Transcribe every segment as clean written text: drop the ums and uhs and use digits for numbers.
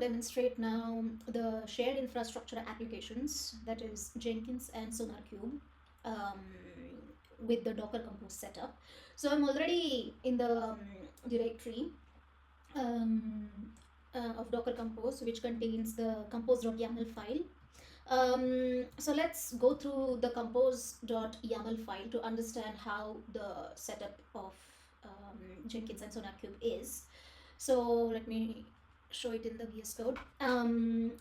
demonstrate now the shared infrastructure applications, that is Jenkins and SonarQube, um, with the Docker Compose setup. So I'm already in the directory um, of Docker Compose, which contains the compose.yaml file. So let's go through the compose.yaml file to understand how the setup of Jenkins and SonarQube is. So let me show it in the VS Code.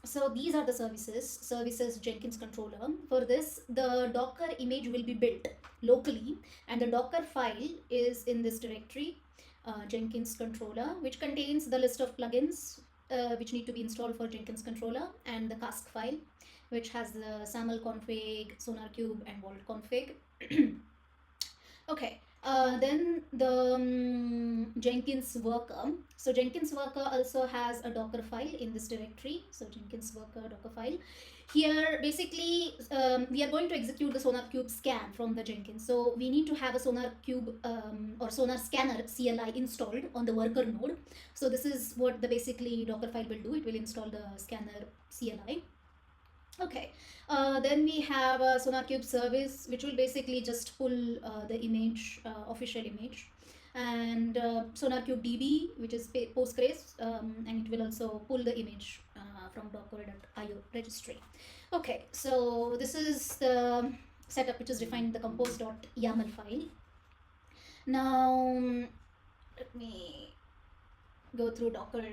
So these are the services Jenkins controller. For this, the Docker image will be built locally, and the Docker file is in this directory, Jenkins controller, which contains the list of plugins which need to be installed for Jenkins controller, and the cask file, which has the SAML config, SonarQube, and Vault config. Okay, then the Jenkins worker. So Jenkins worker also has a Docker file in this directory. So Jenkins worker Docker file. Here, basically, we are going to execute the SonarQube scan from the Jenkins. So we need to have a SonarQube or Sonar Scanner CLI installed on the worker node. So this is what the basically Docker file will do. It will install the scanner CLI. Okay, then we have a SonarQube service, which will basically just pull the image, official image, and SonarQube DB, which is Postgres, and it will also pull the image from docker.io registry. Okay, so this is the setup which is defined in the compose.yaml file. Now, let me go through Docker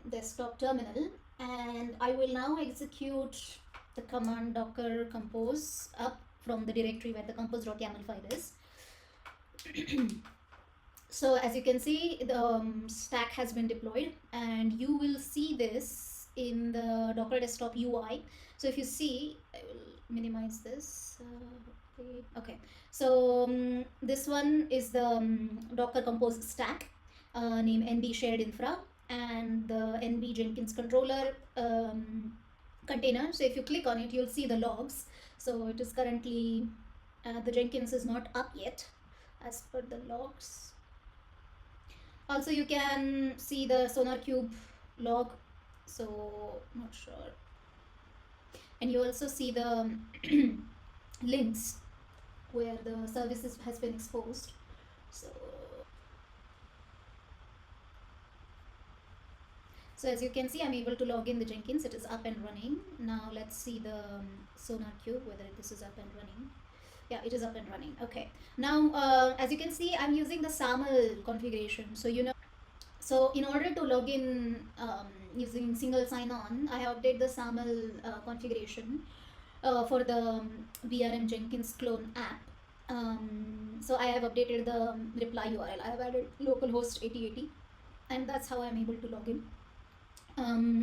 desktop terminal, and I will now execute the command docker compose up from the directory where the compose.yaml file is. So as you can see, the stack has been deployed, and you will see this in the Docker desktop UI. So if you see, I will minimize this. Okay, so this one is the Docker compose stack, name nb shared infra, and the nb Jenkins controller container. So if you click on it, you'll see the logs. So it is currently the Jenkins is not up yet as per the logs. Also, you can see the SonarQube log, so not sure. And you also see the links where the services has been exposed. So as you can see, I'm able to log in the Jenkins. It is up and running. Now let's see the SonarQube, whether this is up and running. Yeah, it is up and running. Okay. Now, as you can see, I'm using the SAML configuration. So in order to log in using single sign-on, I have updated the SAML configuration for the VRM Jenkins clone app. So I have updated the reply URL. I have added localhost 8080, and that's how I'm able to log in.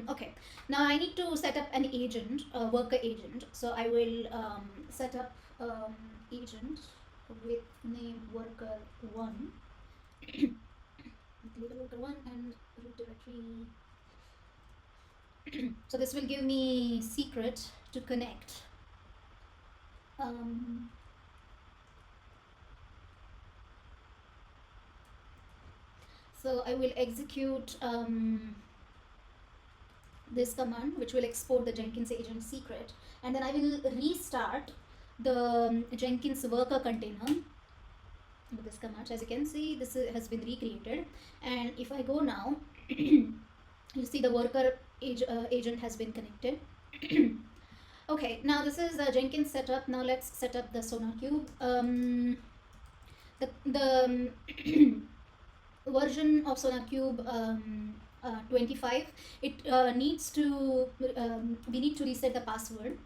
Okay, now I need to set up an agent, a worker agent. So I will set up agent with name worker1, worker1 and root directory. So this will give me secret to connect. So I will execute this command, which will export the Jenkins agent secret, and then I will restart the Jenkins worker container with this command. As you can see, this has been recreated, and if I go now, you see the worker agent has been connected. Okay, now this is the Jenkins setup. Now let's set up the SonarQube. The version of SonarQube 25, it needs to we need to reset the password,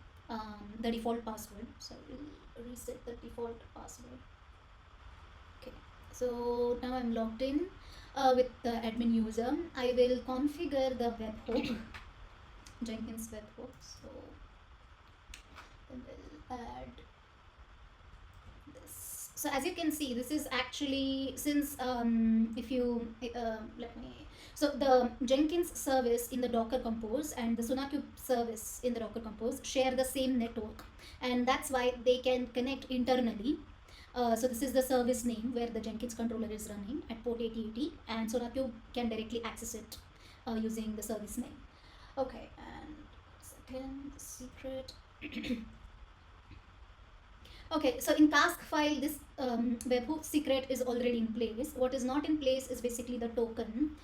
the default password. So we'll reset the default password. Okay, so now I'm logged in with the admin user. I will configure the webhook, Jenkins webhook. So then we'll add this. So as you can see, this is actually, since if you let me, so the Jenkins service in the Docker Compose and the SonarQube service in the Docker Compose share the same network, and that's why they can connect internally. So this is the service name where the Jenkins controller is running at port 8080, and SonarQube can directly access it using the service name. Okay, and second secret. Okay, so in task file, this webhook secret is already in place. What is not in place is basically the token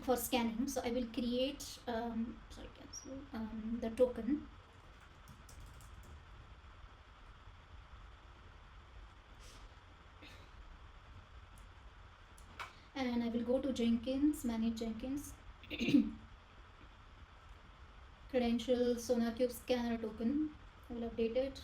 for scanning. So I will create, sorry, cancel the token. And I will go to Jenkins, manage Jenkins, credentials, SonarQube scanner token. I will update it.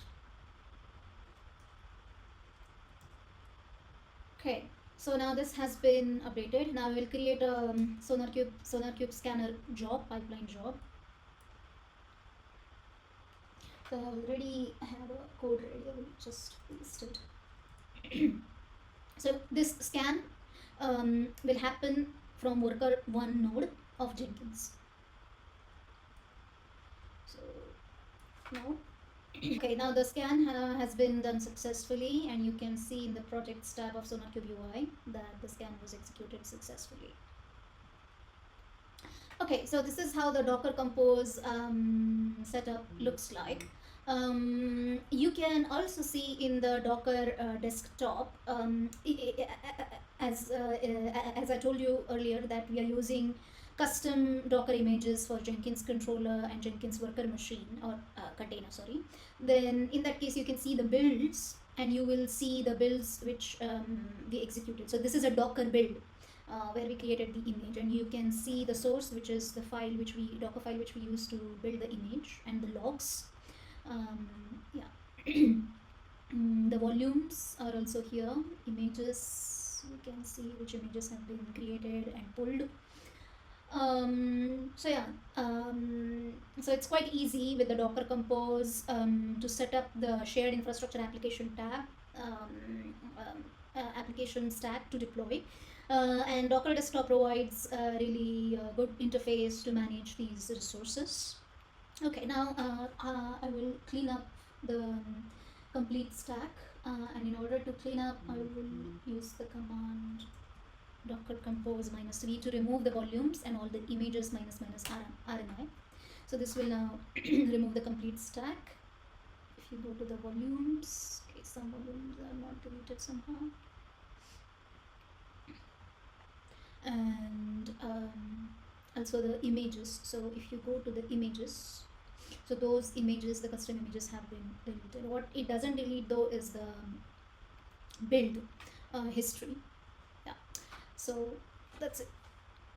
Okay, so now this has been updated. Now I will create a SonarQube scanner job, pipeline job. So I already have a code ready. I will just paste it. So this scan will happen from worker 1 node of Jenkins. So now, okay, now the scan has been done successfully, and you can see in the projects tab of SonarQube UI that the scan was executed successfully. Okay, so this is how the Docker Compose setup looks like. You can also see in the Docker desktop, as I told you earlier, that we are using custom Docker images for Jenkins controller and Jenkins worker machine, or container, sorry. Then in that case, you can see the builds, and you will see the builds which we executed. So this is a Docker build where we created the image, and you can see the source, which is the file which we Docker file which we use to build the image, and the logs. Yeah. The volumes are also here. Images, you can see which images have been created and pulled. So yeah, so it's quite easy with the Docker Compose to set up the shared infrastructure application tab, application stack to deploy. And Docker Desktop provides a really good interface to manage these resources. Okay, now I will clean up the complete stack, and in order to clean up, I will use the command docker compose -v to remove the volumes and all the images -rmi. So this will now remove the complete stack. If you go to the volumes, okay, some volumes are not deleted somehow. And also the images. So if you go to the images, so those images, the custom images, have been deleted. What it doesn't delete though is the build history. Yeah, so that's it.